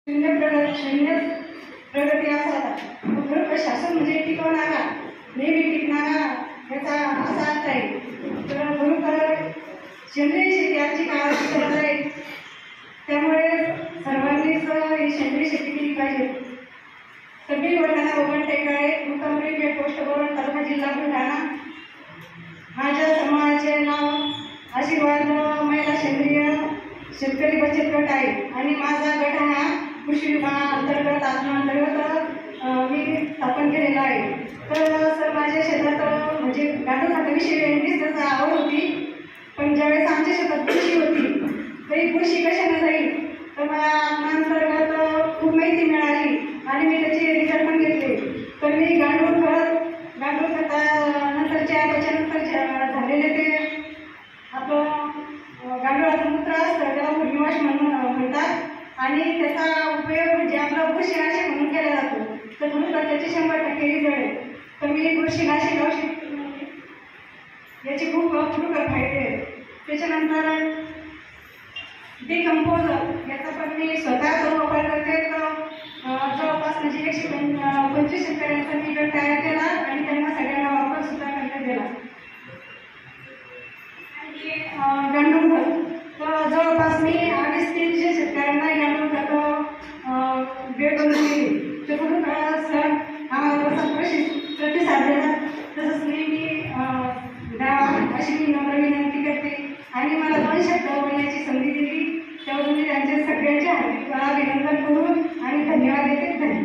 शून्य प्रगती असावा. भूगर्भ शासन म्हणजे टिकवणारा, नेहमी टिकणारा याचा असा अर्थ आहे. तर भूगर्भ सेंद्रिय शेती आजची काळाची गरज आहे. त्यामुळे सर्वांनीच ही सेंद्रिय शेती केली पाहिजे. सगळी वडिलांना ओघण टेकाळे मुक्कामरी गेट पोस्ट बोर्ड तालुका जिल्हा बुलढाणा. माझ्या समाजाचे नाव आशीर्वाद महिला सेंद्रिय शेतकरी बचत गट आहे आणि माझा गट हा कृषी विभागाअंतर्गत अंतर्गत मी स्थापन केलेला आहे. तर सर माझ्या शेतात म्हणजे गांडूळ खताविषयी यांनीच त्याचा आवड होती. पण ज्यावेळेस आमच्या शेतात कृषी होती तरी कृषी कशाने जाईल तर मला अंतर्गत खूप माहिती मिळाली आणि मी त्याचे रिझल्ट पण घेतले. तर मी गांडूळ खतानंतरच्या त्याच्यानंतर झालेले ते आपलं गांडूळाचं मूत्र असतं त्याला भुर्गीवाश म्हणतात आणि त्याचा उपयोग म्हणजे आपला बुरशीनाशक म्हणून केला जातो. तर म्हणून त्याचे 100% रिझल्ट आहे. तर मी बुरशीनाशक औषध याचे खूप फायदे आहेत. त्याच्यानंतर डिकम्पोजर याचा पण मी स्वतः जो वापर करते. जवळपास म्हणजे 125 शेतकऱ्यांचा मी गट तयार केला आणि त्यांना सगळ्यांना वापर सुद्धा करण्यात दिला. आणि गांडूळ खत तर जवळपास मी 250-300 शेतकऱ्यांना गांडूळ खत भेट करून दिली. तर कुठून सर आम्हाला प्रतिसाद दिला तसंच मी द्यावा अशी मी नम्र विनंती करते. आणि मला 2 शब्द बोलण्याची संधी दिली त्याबद्दल मी त्यांचे सगळ्यांचे हार्दिक अभिनंदन करून आणि धन्यवाद देते.